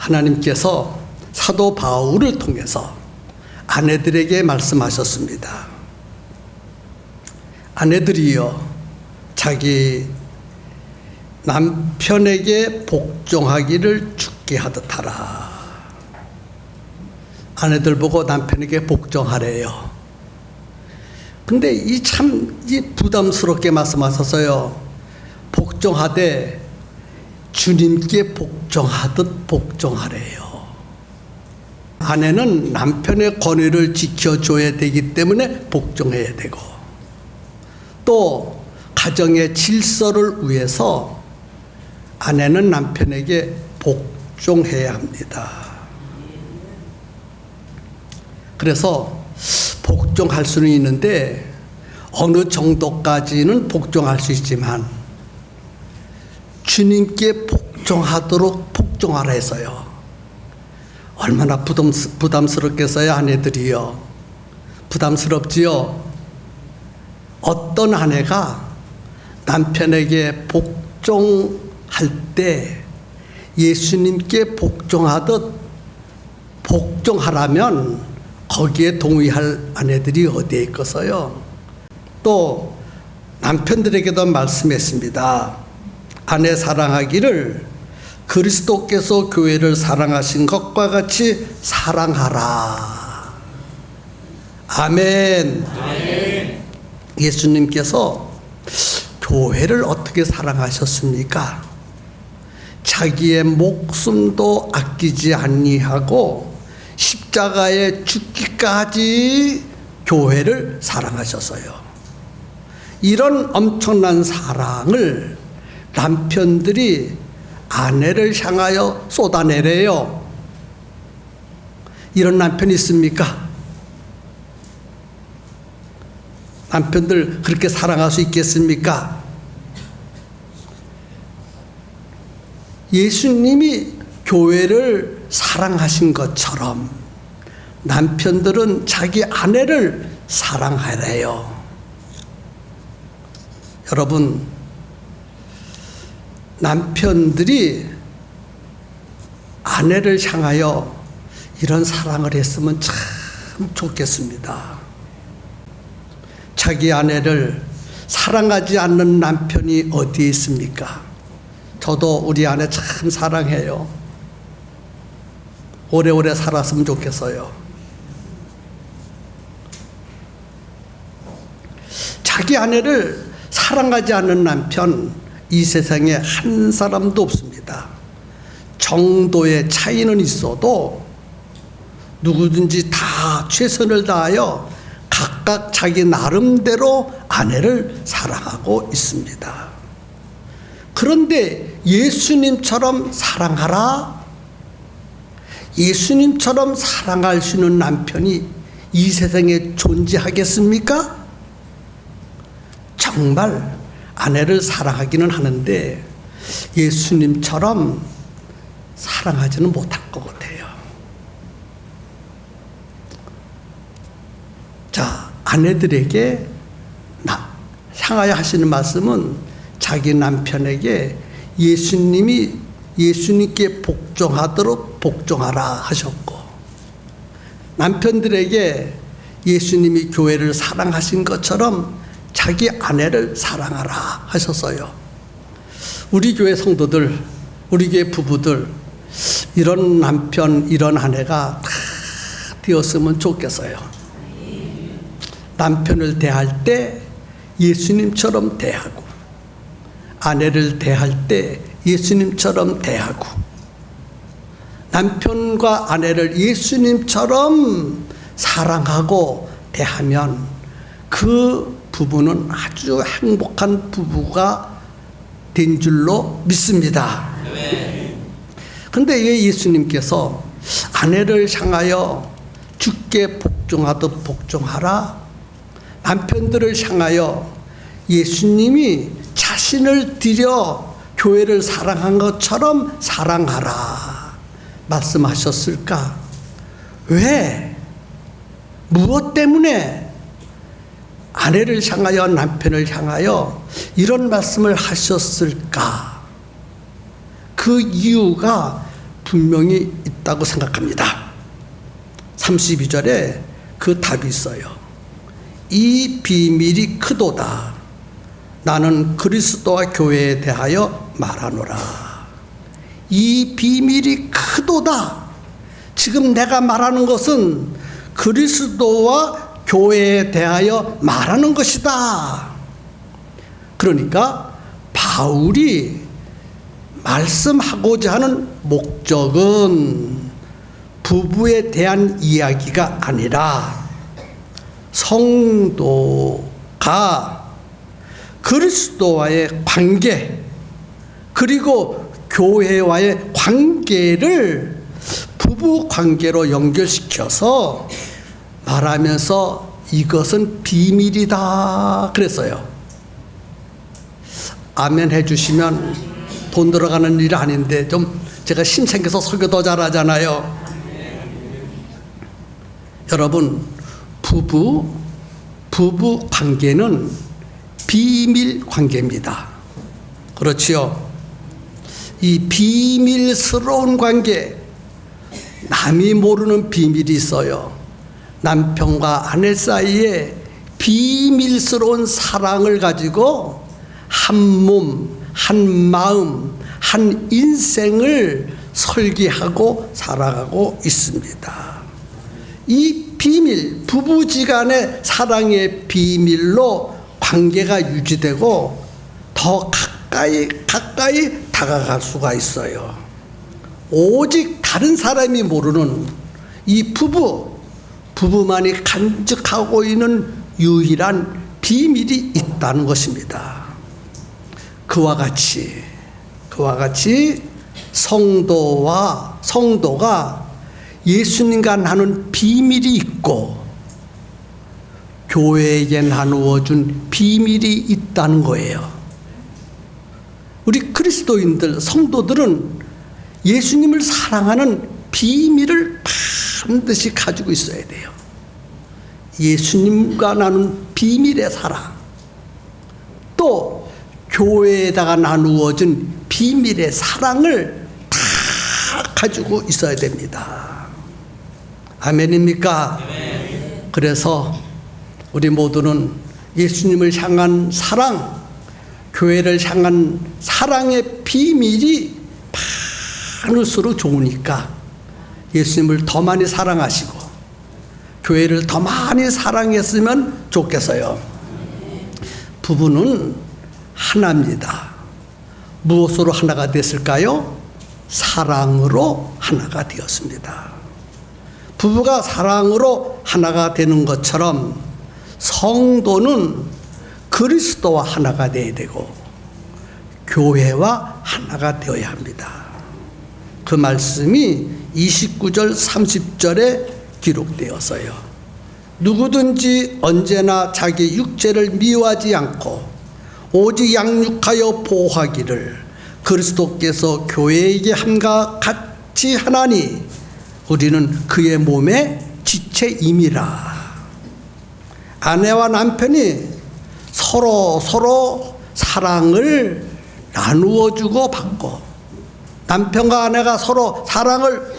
하나님께서 사도 바울을 통해서 아내들에게 말씀하셨습니다. 아내들이여, 자기 남편에게 복종하기를 죽게 하듯 하라. 아내들 보고 남편에게 복종하래요. 근데 이 부담스럽게 말씀하셔서요, 복종하되 주님께 복종하듯 복종하래요. 아내는 남편의 권위를 지켜줘야 되기 때문에 복종해야 되고, 또 가정의 질서를 위해서 아내는 남편에게 복종해야 합니다. 그래서 복종할 수는 있는데 어느 정도까지는 복종할 수 있지만 주님께 복종하도록 복종하라 해서요. 얼마나 부담스럽겠어요, 아내들이요. 부담스럽지요. 어떤 아내가 남편에게 복종할 때 예수님께 복종하듯 복종하라면 거기에 동의할 아내들이 어디에 있겠어요? 또 남편들에게도 말씀했습니다. 아내 사랑하기를 그리스도께서 교회를 사랑하신 것과 같이 사랑하라. 아멘. 아멘. 예수님께서 교회를 어떻게 사랑하셨습니까? 자기의 목숨도 아끼지 아니하고 십자가에 죽기까지 교회를 사랑하셨어요. 이런 엄청난 사랑을 남편들이 아내를 향하여 쏟아내래요. 이런 남편이 있습니까? 남편들 그렇게 사랑할 수 있겠습니까? 예수님이 교회를 사랑하신 것처럼 남편들은 자기 아내를 사랑하래요. 여러분, 남편들이 아내를 향하여 이런 사랑을 했으면 참 좋겠습니다. 자기 아내를 사랑하지 않는 남편이 어디에 있습니까? 저도 우리 아내 참 사랑해요. 오래오래 살았으면 좋겠어요. 자기 아내를 사랑하지 않는 남편, 이 세상에 한 사람도 없습니다. 정도의 차이는 있어도 누구든지 다 최선을 다하여 각각 자기 나름대로 아내를 사랑하고 있습니다. 그런데 예수님처럼 사랑하라, 예수님처럼 사랑할 수 있는 남편이 이 세상에 존재하겠습니까? 정말 아내를 사랑하기는 하는데 예수님처럼 사랑하지는 못할 것 같아요. 자, 아내들에게 향하여 하시는 말씀은 자기 남편에게 예수님께 복종하도록 복종하라 하셨고, 남편들에게 예수님이 교회를 사랑하신 것처럼 자기 아내를 사랑하라 하셨어요. 우리 교회 성도들, 우리 교회 부부들, 이런 남편, 이런 아내가 다 되었으면 좋겠어요. 남편을 대할 때 예수님처럼 대하고, 아내를 대할 때 예수님처럼 대하고, 남편과 아내를 예수님처럼 사랑하고 대하면 그 부부는 아주 행복한 부부가 된 줄로 믿습니다. 그런데 왜 예수님께서 아내를 향하여 주께 복종하듯 복종하라, 남편들을 향하여 예수님이 자신을 들여 교회를 사랑한 것처럼 사랑하라 말씀하셨을까? 왜? 무엇 때문에 아내를 향하여, 남편을 향하여 이런 말씀을 하셨을까? 그 이유가 분명히 있다고 생각합니다. 32절에 그 답이 있어요. 이 비밀이 크도다. 나는 그리스도와 교회에 대하여 말하노라. 이 비밀이 크도다. 지금 내가 말하는 것은 그리스도와 교회에 대하여 말하는 것이다. 그러니까 바울이 말씀하고자 하는 목적은 부부에 대한 이야기가 아니라 성도가 그리스도와의 관계 그리고 교회와의 관계를 부부 관계로 연결시켜서 말하면서 이것은 비밀이다 그랬어요. 아멘 해주시면 돈 들어가는 일 아닌데 좀 제가 힘 생겨서 설교 더 잘하잖아요. 여러분, 부부 관계는 비밀 관계입니다. 그렇지요? 이 비밀스러운 관계, 남이 모르는 비밀이 있어요. 남편과 아내 사이에 비밀스러운 사랑을 가지고 한 몸, 한 마음, 한 인생을 설계하고 살아가고 있습니다. 이 비밀, 부부지간의 사랑의 비밀로 관계가 유지되고 더 가까이 다가갈 수가 있어요. 오직 다른 사람이 모르는 이 부부만이 간직하고 있는 유일한 비밀이 있다는 것입니다. 그와 같이 성도가 예수님과 나눈 비밀이 있고 교회에게 나누어준 비밀이 있다는 거예요. 우리 그리스도인들, 성도들은 예수님을 사랑하는 비밀을 반드시 가지고 있어야 돼요. 예수님과 나눈 비밀의 사랑, 또 교회에다가 나누어진 비밀의 사랑을 다 가지고 있어야 됩니다. 아멘입니까? 아멘. 그래서 우리 모두는 예수님을 향한 사랑, 교회를 향한 사랑의 비밀이 많을수록 좋으니까 예수님을 더 많이 사랑하시고 교회를 더 많이 사랑했으면 좋겠어요. 부부는 하나입니다. 무엇으로 하나가 됐을까요? 사랑으로 하나가 되었습니다. 부부가 사랑으로 하나가 되는 것처럼 성도는 그리스도와 하나가 되어야 되고 교회와 하나가 되어야 합니다. 그 말씀이 29절 30절에 기록되었어요. 누구든지 언제나 자기 육체를 미워하지 않고 오직 양육하여 보호하기를 그리스도께서 교회에게 함과 같이 하나니 우리는 그의 몸의 지체임이라. 아내와 남편이 서로 사랑을 나누어 주고 받고 남편과 아내가 서로 사랑을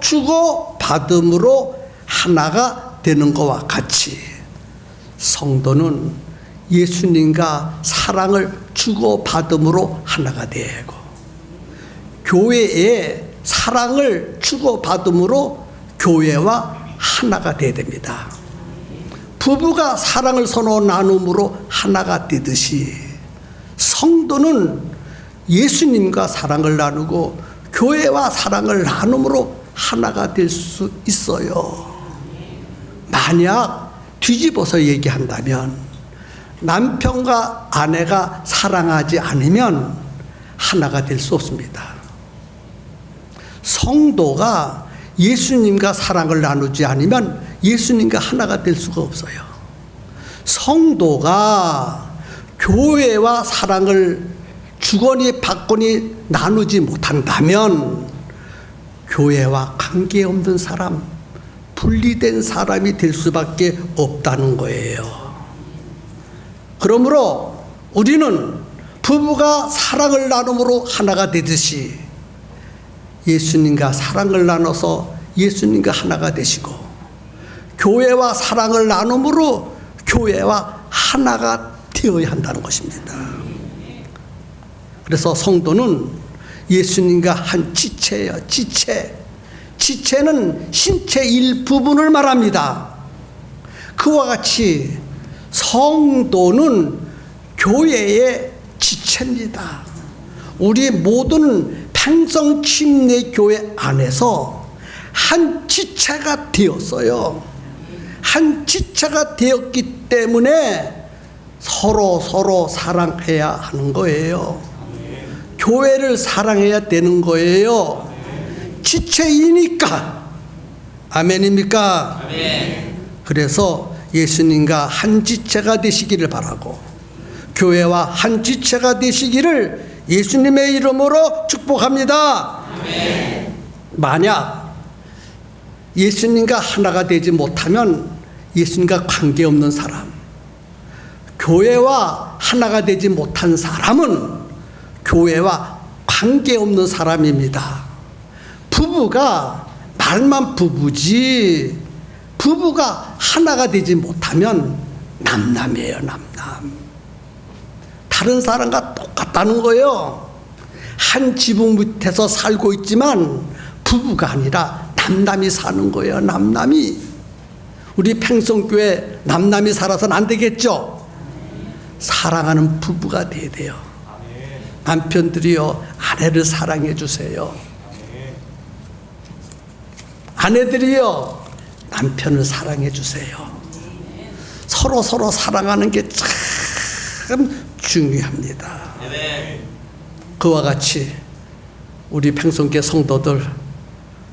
주고 받음으로 하나가 되는 것과 같이 성도는 예수님과 사랑을 주고 받음으로 하나가 되고 교회에 사랑을 주고 받음으로 교회와 하나가 되어야 됩니다. 부부가 사랑을 서로 나눔으로 하나가 되듯이 성도는 예수님과 사랑을 나누고 교회와 사랑을 나눔으로 하나가 될 수 있어요. 만약 뒤집어서 얘기한다면 남편과 아내가 사랑하지 않으면 하나가 될 수 없습니다. 성도가 예수님과 사랑을 나누지 않으면 예수님과 하나가 될 수가 없어요. 성도가 교회와 사랑을 주거니 받거니 나누지 못한다면 교회와 관계없는 사람, 분리된 사람이 될 수밖에 없다는 거예요. 그러므로 우리는 부부가 사랑을 나눔으로 하나가 되듯이 예수님과 사랑을 나눠서 예수님과 하나가 되시고, 교회와 사랑을 나눔으로 교회와 하나가 되어야 한다는 것입니다. 그래서 성도는 예수님과 한 지체예요. 지체는 신체 일부분을 말합니다. 그와 같이 성도는 교회의 지체입니다. 우리 모두는 평성침례교회 안에서 한 지체가 되었어요. 한 지체가 되었기 때문에 서로 사랑해야 하는 거예요. 교회를 사랑해야 되는 거예요. 지체이니까. 아멘입니까? 아멘. 그래서 예수님과 한 지체가 되시기를 바라고, 교회와 한 지체가 되시기를 예수님의 이름으로 축복합니다. 아멘. 만약 예수님과 하나가 되지 못하면 예수님과 관계없는 사람, 교회와 하나가 되지 못한 사람은 교회와 관계없는 사람입니다. 부부가 말만 부부지, 부부가 하나가 되지 못하면 남남이에요. 남남. 다른 사람과 똑같다는 거예요. 한 지붕 밑에서 살고 있지만 부부가 아니라 남남이 사는 거예요. 남남이. 우리 평성교회 남남이 살아서는 안 되겠죠. 사랑하는 부부가 돼야 돼요. 남편들이요, 아내를 사랑해 주세요. 아내들이요, 남편을 사랑해 주세요. 서로 사랑하는 게 참 중요합니다. 그와 같이 우리 평성교회 성도들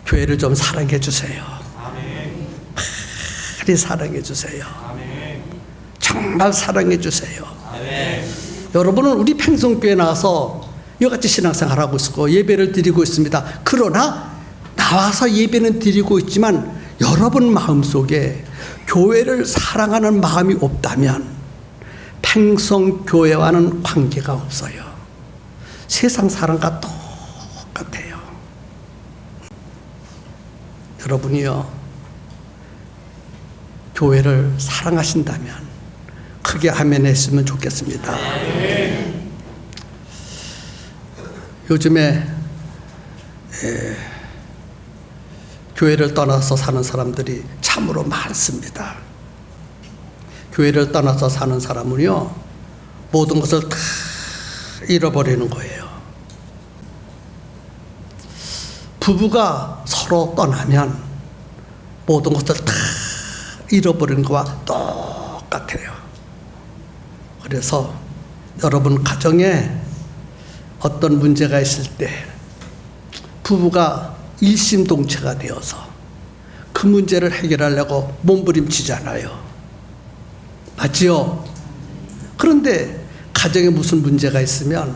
교회를 좀 사랑해 주세요. 많이 사랑해 주세요. 정말 사랑해 주세요. 여러분은 우리 평성교회 나와서 이같이 신앙생활하고 있고 예배를 드리고 있습니다. 그러나 나와서 예배는 드리고 있지만 여러분 마음속에 교회를 사랑하는 마음이 없다면 평성교회와는 관계가 없어요. 세상 사람과 똑같아요. 여러분이요, 교회를 사랑하신다면 크게 아멘 했으면 좋겠습니다. 요즘에 교회를 떠나서 사는 사람들이 참으로 많습니다. 교회를 떠나서 사는 사람은요, 모든 것을 다 잃어버리는 거예요. 부부가 서로 떠나면 모든 것을 다 잃어버린 것과 똑같아요. 그래서 여러분 가정에 어떤 문제가 있을 때 부부가 일심동체가 되어서 그 문제를 해결하려고 몸부림치잖아요. 맞지요? 그런데 가정에 무슨 문제가 있으면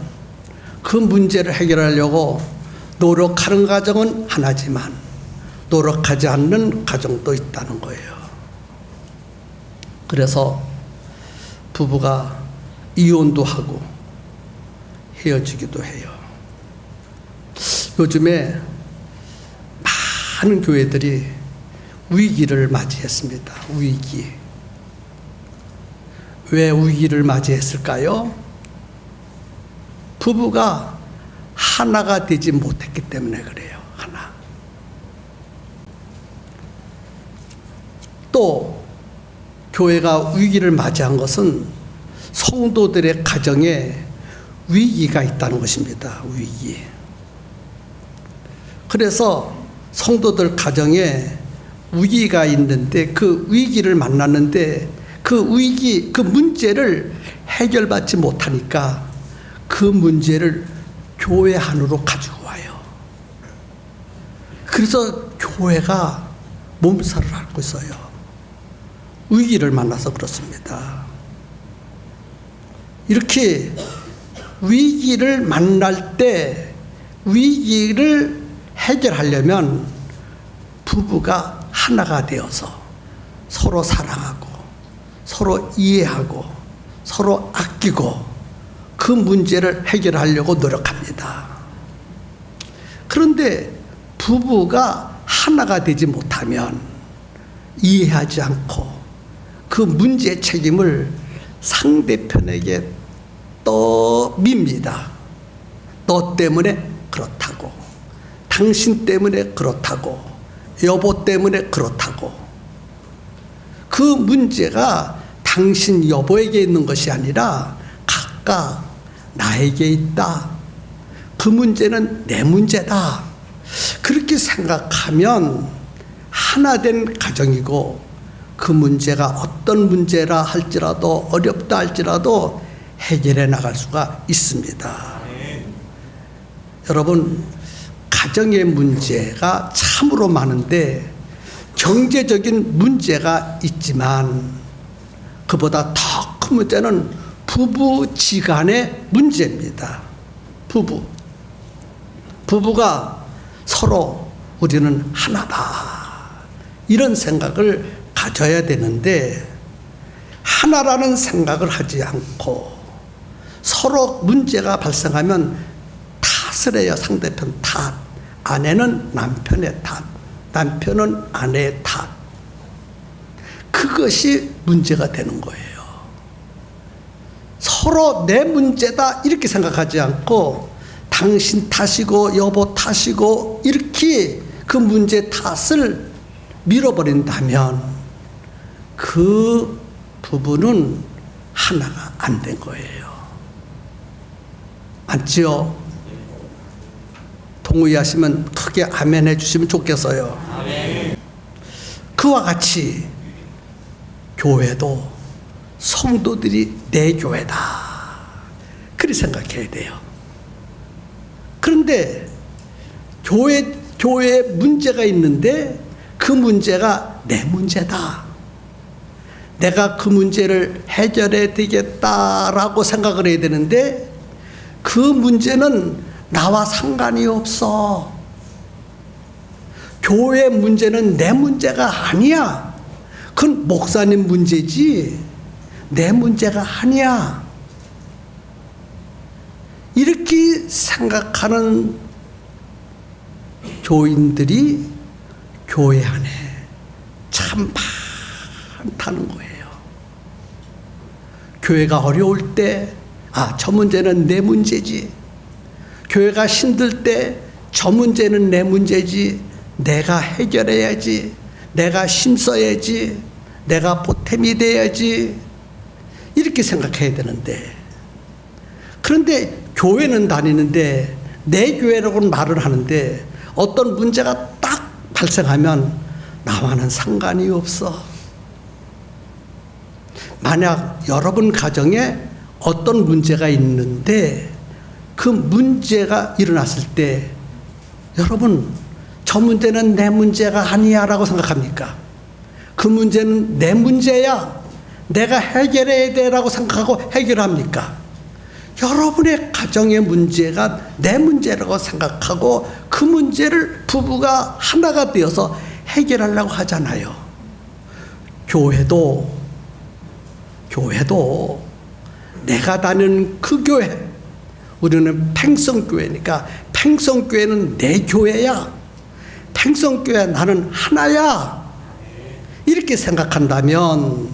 그 문제를 해결하려고 노력하는 가정은 하나지만 노력하지 않는 가정도 있다는 거예요. 그래서 부부가 이혼도 하고 헤어지기도 해요. 요즘에 많은 교회들이 위기를 맞이했습니다. 위기. 왜 위기를 맞이했을까요? 부부가 하나가 되지 못했기 때문에 그래요. 하나. 또 교회가 위기를 맞이한 것은 성도들의 가정에 위기가 있다는 것입니다. 위기. 그래서 성도들 가정에 위기가 있는데 그 위기를 만났는데 그 위기, 그 문제를 해결받지 못하니까 그 문제를 교회 안으로 가지고 와요. 그래서 교회가 몸살을 앓고 있어요. 위기를 만나서 그렇습니다. 이렇게 위기를 만날 때 위기를 해결하려면 부부가 하나가 되어서 서로 사랑하고 서로 이해하고 서로 아끼고 그 문제를 해결하려고 노력합니다. 그런데 부부가 하나가 되지 못하면 이해하지 않고 그 문제의 책임을 상대편에게 떠밉니다. 너 때문에 그렇다고, 당신 때문에 그렇다고, 여보 때문에 그렇다고. 그 문제가 당신 여보에게 있는 것이 아니라 각각 나에게 있다. 그 문제는 내 문제다. 그렇게 생각하면 하나 된 가정이고, 그 문제가 어떤 문제라 할지라도, 어렵다 할지라도 해결해 나갈 수가 있습니다. 여러분, 가정의 문제가 참으로 많은데 경제적인 문제가 있지만 그보다 더 큰 문제는 부부지간의 문제입니다. 부부가 서로 우리는 하나다, 이런 생각을 가져야 되는데 하나라는 생각을 하지 않고 서로 문제가 발생하면 탓을 해요. 상대편 탓, 아내는 남편의 탓, 남편은 아내의 탓. 그것이 문제가 되는 거예요. 서로 내 문제다 이렇게 생각하지 않고 당신 탓이고 여보 탓이고 이렇게 그 문제 탓을 밀어버린다면 그 부부는 하나가 안 된 거예요. 맞지요? 동의하시면 크게 아멘 해주시면 좋겠어요. 아멘. 그와 같이 교회도 성도들이 내 교회다, 그렇게 생각해야 돼요. 그런데 교회에 문제가 있는데 그 문제가 내 문제다, 내가 그 문제를 해결해야 되겠다라고 생각을 해야 되는데 그 문제는 나와 상관이 없어. 교회 문제는 내 문제가 아니야. 그건 목사님 문제지 내 문제가 아니야. 이렇게 생각하는 교인들이 교회 안에 참 많다는 거예요. 교회가 어려울 때, 저 문제는 내 문제지. 교회가 힘들 때, 저 문제는 내 문제지. 내가 해결해야지. 내가 힘써야지. 내가 보탬이 돼야지. 이렇게 생각해야 되는데, 그런데 교회는 다니는데 내 교회라고는 말을 하는데 어떤 문제가 딱 발생하면 나와는 상관이 없어. 만약 여러분 가정에 어떤 문제가 있는데 그 문제가 일어났을 때 여러분, 저 문제는 내 문제가 아니야 라고 생각합니까? 그 문제는 내 문제야, 내가 해결해야 돼 라고 생각하고 해결합니까? 여러분의 가정의 문제가 내 문제라고 생각하고 그 문제를 부부가 하나가 되어서 해결하려고 하잖아요. 교회도 내가 다니는 그 교회, 우리는 팽성교회니까 팽성교회는 내 교회야, 팽성교회 나는 하나야, 이렇게 생각한다면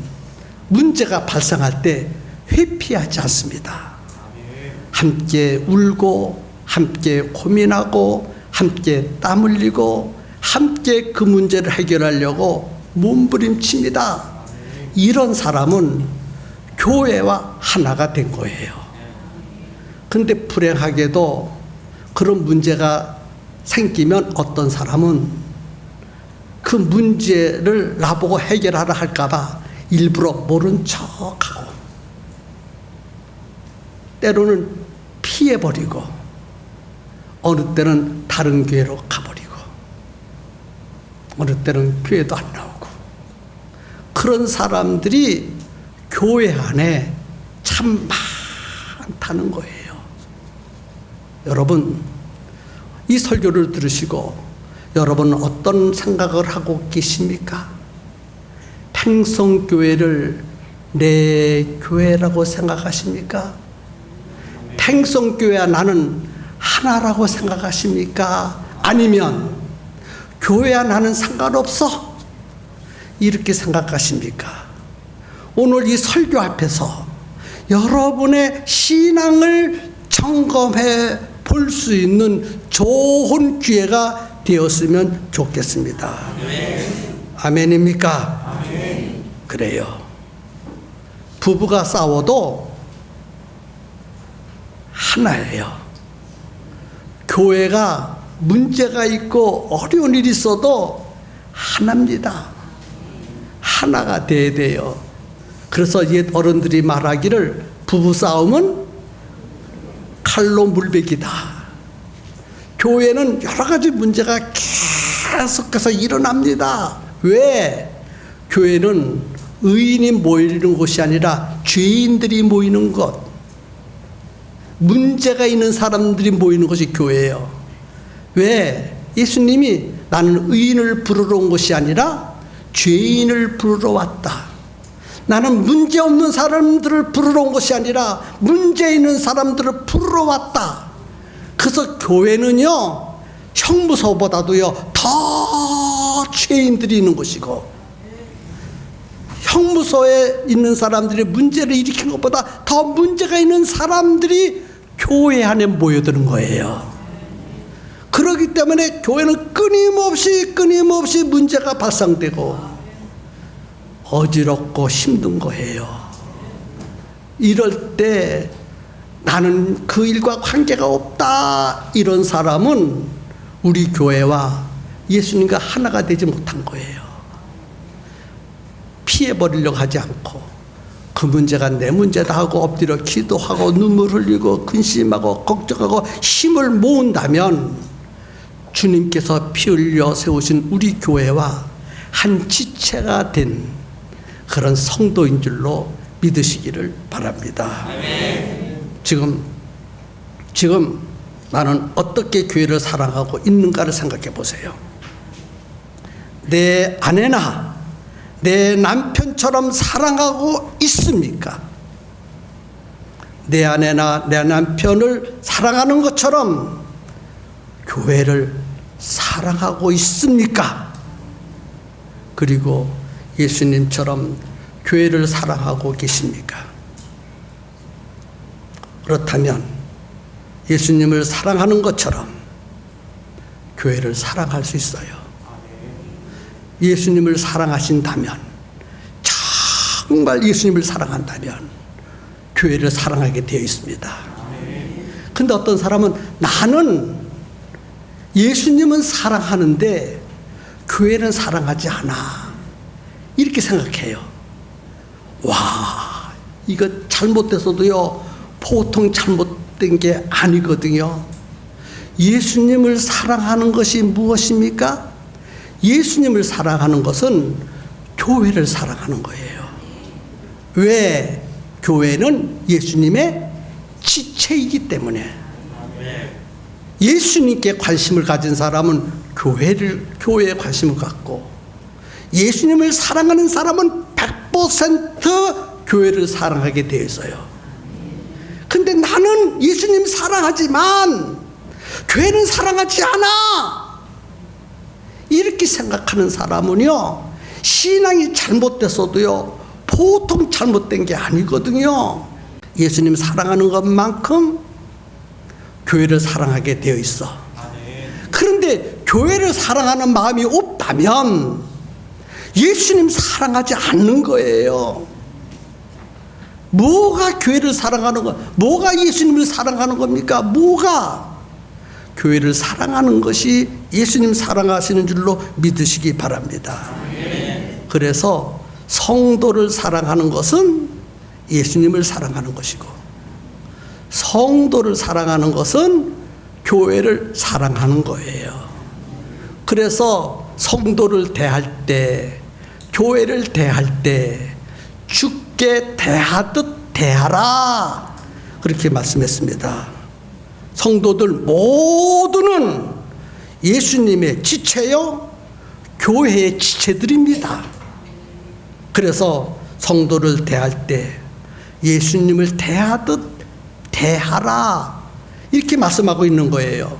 문제가 발생할 때 회피하지 않습니다. 함께 울고 함께 고민하고 함께 땀 흘리고 함께 그 문제를 해결하려고 몸부림칩니다. 이런 사람은 교회와 하나가 된 거예요. 그런데 불행하게도 그런 문제가 생기면 어떤 사람은 그 문제를 나보고 해결하라 할까봐 일부러 모른 척하고 때로는 피해버리고 어느 때는 다른 교회로 가버리고 어느 때는 교회도 안 나오고, 그런 사람들이 교회 안에 참 많다는 거예요. 여러분, 이 설교를 들으시고 여러분은 어떤 생각을 하고 계십니까? 팽성교회를 내 교회라고 생각하십니까? 팽성교회와 나는 하나라고 생각하십니까? 아니면 교회와 나는 상관없어? 이렇게 생각하십니까? 오늘 이 설교 앞에서 여러분의 신앙을 점검해 볼 수 있는 좋은 기회가 되었으면 좋겠습니다. 아멘입니까? 아멘. 그래요. 부부가 싸워도 하나예요. 교회가 문제가 있고 어려운 일이 있어도 하나입니다. 하나가 돼야 돼요. 그래서 옛 어른들이 말하기를 부부싸움은 칼로 물베기다. 교회는 여러 가지 문제가 계속해서 일어납니다. 왜? 교회는 의인이 모이는 곳이 아니라 죄인들이 모이는 곳, 문제가 있는 사람들이 모이는 것이 교회예요. 왜? 예수님이 나는 의인을 부르러 온 것이 아니라 죄인을 부르러 왔다. 나는 문제 없는 사람들을 부르러 온 것이 아니라 문제 있는 사람들을 부르러 왔다. 그래서 교회는요, 형무소보다도요 더 죄인들이 있는 곳이고, 형무소에 있는 사람들이 문제를 일으킨 것보다 더 문제가 있는 사람들이 교회 안에 모여드는 거예요. 그렇기 때문에 교회는 끊임없이 문제가 발생되고 어지럽고 힘든 거예요. 이럴 때 나는 그 일과 관계가 없다, 이런 사람은 우리 교회와 예수님과 하나가 되지 못한 거예요. 피해버리려고 하지 않고 그 문제가 내 문제다 하고 엎드려 기도하고 눈물 흘리고 근심하고 걱정하고 힘을 모은다면 주님께서 피 흘려 세우신 우리 교회와 한 지체가 된 그런 성도인 줄로 믿으시기를 바랍니다. 아멘. 지금 나는 어떻게 교회를 사랑하고 있는가를 생각해 보세요. 내 아내나 내 남편처럼 사랑하고 있습니까? 내 아내나 내 남편을 사랑하는 것처럼 교회를 사랑하고 있습니까? 그리고 예수님처럼 교회를 사랑하고 계십니까? 그렇다면 예수님을 사랑하는 것처럼 교회를 사랑할 수 있어요. 예수님을 사랑하신다면, 정말 예수님을 사랑한다면 교회를 사랑하게 되어 있습니다. 근데 어떤 사람은 나는 예수님은 사랑하는데 교회는 사랑하지 않아, 이렇게 생각해요. 와, 이거 잘못돼서도요 보통 잘못된 게 아니거든요. 예수님을 사랑하는 것이 무엇입니까? 예수님을 사랑하는 것은 교회를 사랑하는 거예요. 왜? 교회는 예수님의 지체이기 때문에. 예수님께 관심을 가진 사람은 교회에 관심을 갖고, 예수님을 사랑하는 사람은 100% 교회를 사랑하게 되어 있어요. 근데 나는 예수님 사랑하지만 교회는 사랑하지 않아, 이렇게 생각하는 사람은요 신앙이 잘못됐어도요 보통 잘못된 게 아니거든요. 예수님 사랑하는 것만큼 교회를 사랑하게 되어 있어. 그런데 교회를 사랑하는 마음이 없다면 예수님 사랑하지 않는 거예요. 뭐가 교회를 사랑하는 거, 뭐가 예수님을 사랑하는 겁니까? 뭐가? 교회를 사랑하는 것이 예수님 사랑하시는 줄로 믿으시기 바랍니다. 그래서 성도를 사랑하는 것은 예수님을 사랑하는 것이고, 성도를 사랑하는 것은 교회를 사랑하는 거예요. 그래서 성도를 대할 때, 교회를 대할 때 주께 대하듯 대하라, 그렇게 말씀했습니다. 성도들 모두는 예수님의 지체요 교회의 지체들입니다. 그래서 성도를 대할 때 예수님을 대하듯 대하라, 이렇게 말씀하고 있는 거예요.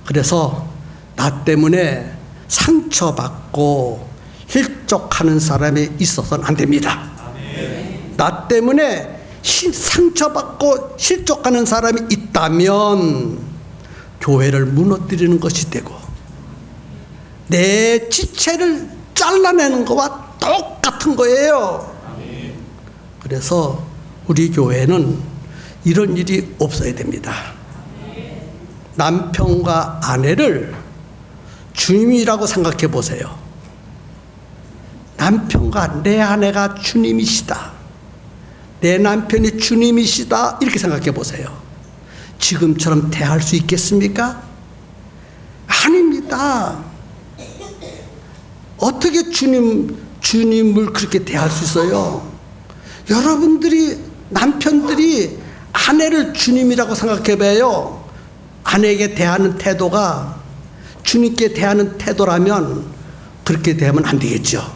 그래서 나 때문에 상처받고 힐족하는 사람이 있어서는 안 됩니다. 나 때문에 상처받고 실족하는 사람이 있다면 교회를 무너뜨리는 것이 되고 내 지체를 잘라내는 것과 똑같은 거예요. 그래서 우리 교회는 이런 일이 없어야 됩니다. 남편과 아내를 주님이라고 생각해 보세요. 남편과 내 아내가 주님이시다. 내 남편이 주님이시다. 이렇게 생각해 보세요. 지금처럼 대할 수 있겠습니까? 아닙니다. 어떻게 주님을 그렇게 대할 수 있어요? 여러분들이, 남편들이 아내를 주님이라고 생각해 봐요. 아내에게 대하는 태도가 주님께 대하는 태도라면 그렇게 대하면 안 되겠죠.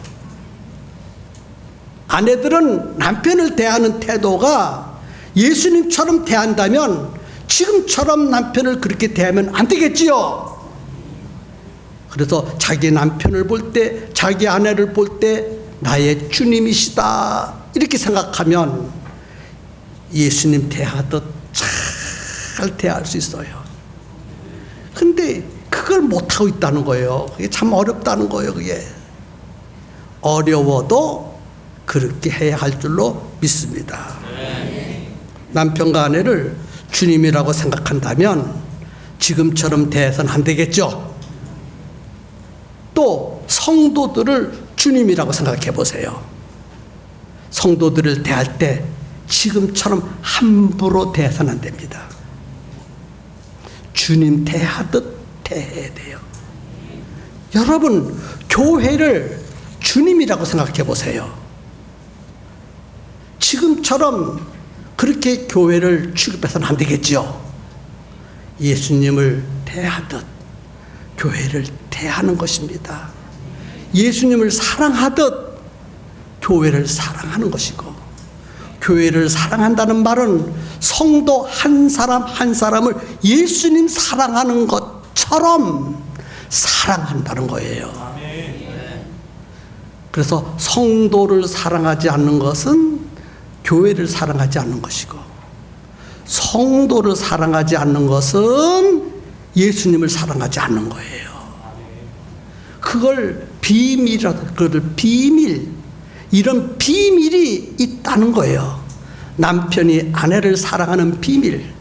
아내들은 남편을 대하는 태도가 예수님처럼 대한다면 지금처럼 남편을 그렇게 대하면 안 되겠지요. 그래서 자기 남편을 볼 때, 자기 아내를 볼 때 나의 주님이시다 이렇게 생각하면 예수님 대하듯 잘 대할 수 있어요. 근데 그걸 못하고 있다는 거예요. 그게 참 어렵다는 거예요. 그게 어려워도 그렇게 해야 할 줄로 믿습니다. 남편과 아내를 주님이라고 생각한다면 지금처럼 대해서는 안 되겠죠. 또 성도들을 주님이라고 생각해 보세요. 성도들을 대할 때 지금처럼 함부로 대해서는 안 됩니다. 주님 대하듯 대해야 돼요. 여러분, 교회를 주님이라고 생각해 보세요. 지금처럼 그렇게 교회를 취급해서는 안 되겠지요. 예수님을 대하듯 교회를 대하는 것입니다. 예수님을 사랑하듯 교회를 사랑하는 것이고, 교회를 사랑한다는 말은 성도 한 사람 한 사람을 예수님 사랑하는 것처럼 사랑한다는 거예요. 그래서 성도를 사랑하지 않는 것은 교회를 사랑하지 않는 것이고, 성도를 사랑하지 않는 것은 예수님을 사랑하지 않는 거예요. 그걸 비밀이라고, 그걸 비밀, 이런 비밀이 있다는 거예요. 남편이 아내를 사랑하는 비밀,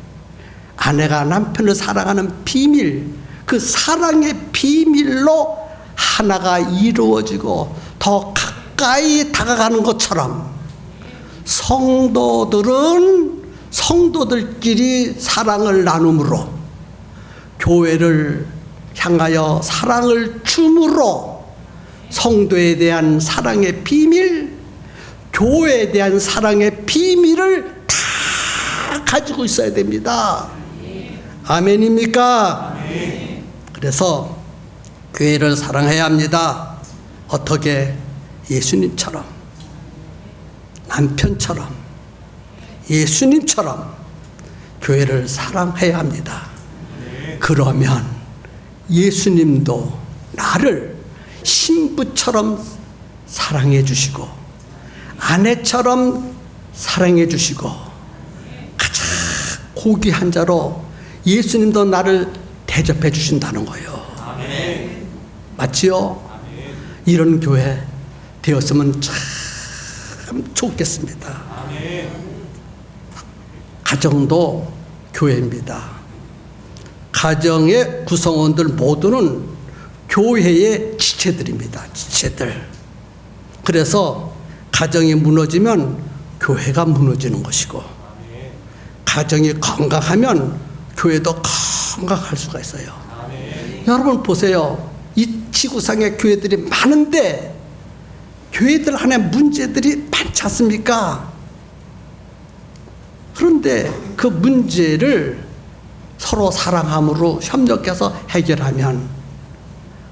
아내가 남편을 사랑하는 비밀, 그 사랑의 비밀로 하나가 이루어지고 더 가까이 다가가는 것처럼 성도들은 성도들끼리 사랑을 나눔으로, 교회를 향하여 사랑을 줌으로 성도에 대한 사랑의 비밀, 교회에 대한 사랑의 비밀을 다 가지고 있어야 됩니다. 아멘입니까? 그래서 교회를 사랑해야 합니다. 어떻게? 예수님처럼, 남편처럼, 예수님처럼 교회를 사랑해야 합니다. 그러면 예수님도 나를 신부처럼 사랑해 주시고, 아내처럼 사랑해 주시고, 가장 고귀한 자로 예수님도 나를 대접해 주신다는 거예요. 맞지요? 이런 교회 되었으면 참 좋겠습니다. 가정도 교회입니다. 가정의 구성원들 모두는 교회의 지체들입니다. 지체들. 그래서 가정이 무너지면 교회가 무너지는 것이고, 가정이 건강하면 교회도 건강할 수가 있어요. 여러분 보세요. 이 지구상에 교회들이 많은데 교회들 안에 문제들이 많지 않습니까? 그런데 그 문제를 서로 사랑함으로 협력해서 해결하면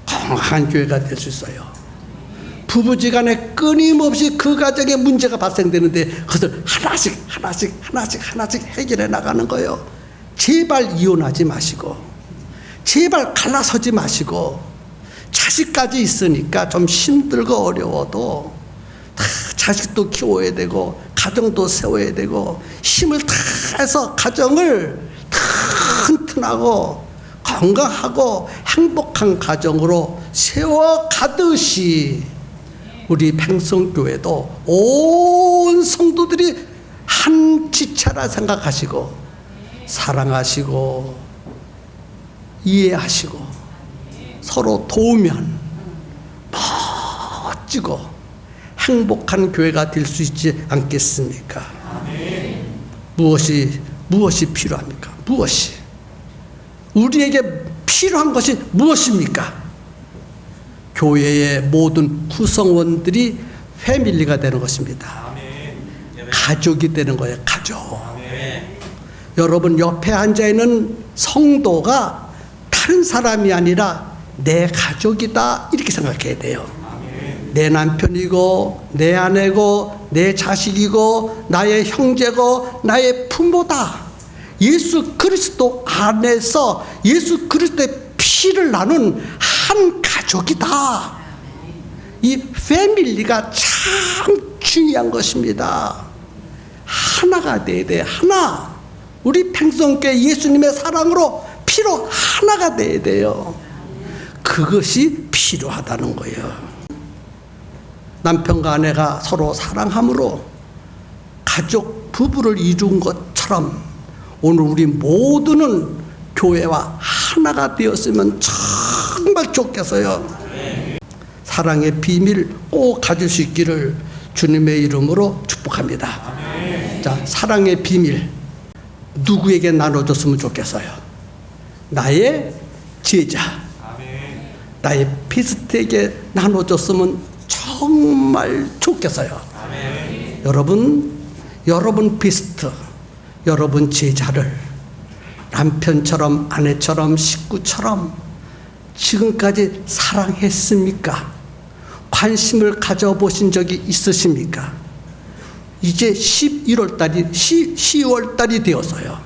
건강한 교회가 될 수 있어요. 부부지간에 끊임없이 그 가정에 문제가 발생되는데 그것을 하나씩 해결해 나가는 거예요. 제발 이혼하지 마시고, 제발 갈라서지 마시고, 자식까지 있으니까 좀 힘들고 어려워도 다 자식도 키워야 되고 가정도 세워야 되고 힘을 다해서 가정을 튼튼하고 건강하고 행복한 가정으로 세워가듯이 우리 팽성교회도 온 성도들이 한 지체라 생각하시고 사랑하시고 이해하시고 서로 도우면 멋지고 행복한 교회가 될 수 있지 않겠습니까? 무엇이 필요합니까? 무엇이? 우리에게 필요한 것이 무엇입니까? 교회의 모든 구성원들이 패밀리가 되는 것입니다. 가족이 되는 거예요. 가족. 여러분 옆에 앉아있는 성도가 다른 사람이 아니라 내 가족이다 이렇게 생각해야 돼요. 내 남편이고 내 아내고 내 자식이고 나의 형제고 나의 부모다. 예수 그리스도 안에서 예수 그리스도의 피를 나눈 한 가족이다. 이 패밀리가 참 중요한 것입니다. 하나가 돼야 돼. 하나. 우리 팽성교회 예수님의 사랑으로 피로 하나가 돼야 돼요. 그것이 필요하다는 거예요. 남편과 아내가 서로 사랑함으로 가족 부부를 이룬 것처럼 오늘 우리 모두는 교회와 하나가 되었으면 정말 좋겠어요. 사랑의 비밀 꼭 가질 수 있기를 주님의 이름으로 축복합니다. 자, 사랑의 비밀 누구에게 나눠줬으면 좋겠어요? 나의 제자, 나의 피스트에게 나눠줬으면 정말 좋겠어요. 여러분 피스트, 여러분 제자를 남편처럼 아내처럼 식구처럼 지금까지 사랑했습니까? 관심을 가져보신 적이 있으십니까? 이제 10월 달이 되었어요.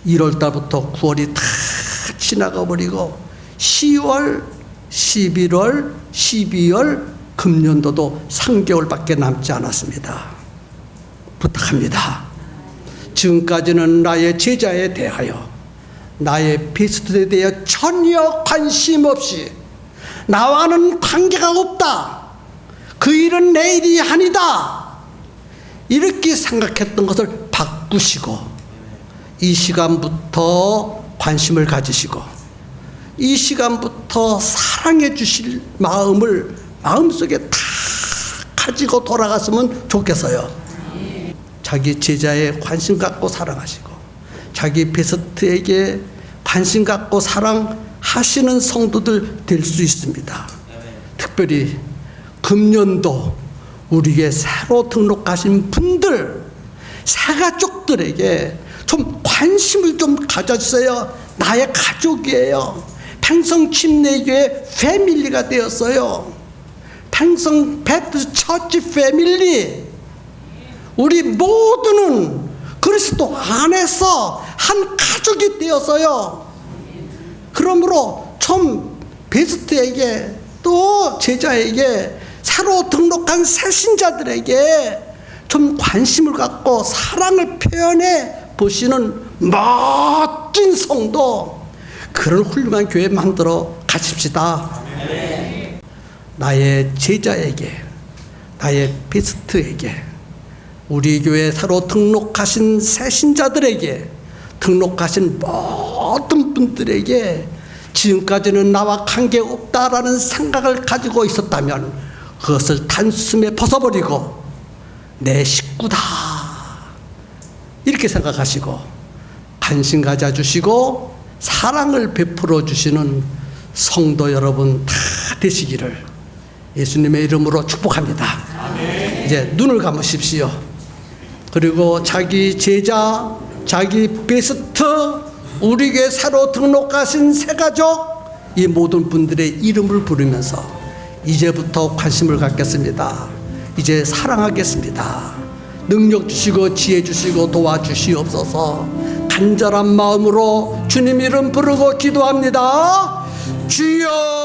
1월 달부터 9월이 다 지나가 버리고 10월, 11월, 12월 금년도도 3개월밖에 남지 않았습니다. 부탁합니다. 지금까지는 나의 제자에 대하여 나의 비스트에 대해 전혀 관심 없이 나와는 관계가 없다. 그 일은 내 일이 아니다. 이렇게 생각했던 것을 바꾸시고 이 시간부터 관심을 가지시고 이 시간부터 사랑해 주실 마음을 마음속에 다 가지고 돌아갔으면 좋겠어요. 자기 제자에 관심 갖고 사랑하시고 자기 베스트에게 관심 갖고 사랑하시는 성도들 될 수 있습니다. 특별히 금년도 우리에게 새로 등록하신 분들 새가족들에게 좀 관심을 좀 가져주세요. 나의 가족이에요. 팽성 침례교회 패밀리가 되었어요. 팽성 베프티스트 처치 패밀리. 우리 모두는 그리스도 안에서 한 가족이 되었어요. 그러므로 좀 베스트에게 또 제자에게 새로 등록한 새신자들에게 좀 관심을 갖고 사랑을 표현해 보시는 멋진 성도, 그런 훌륭한 교회 만들어 가십시다. 나의 제자에게, 나의 베스트에게, 우리 교회 새로 등록하신 새신자들에게, 등록하신 모든 분들에게 지금까지는 나와 관계없다라는 생각을 가지고 있었다면 그것을 단숨에 벗어버리고 내 식구다 이렇게 생각하시고 관심 가져주시고 사랑을 베풀어 주시는 성도 여러분 다 되시기를 예수님의 이름으로 축복합니다. 아멘. 이제 눈을 감으십시오. 그리고 자기 제자, 자기 베스트, 우리 교회 새로 등록하신 새가족, 이 모든 분들의 이름을 부르면서 이제부터 관심을 갖겠습니다. 이제 사랑하겠습니다. 능력 주시고 지혜 주시고 도와주시옵소서. 간절한 마음으로 주님 이름 부르고 기도합니다. 주여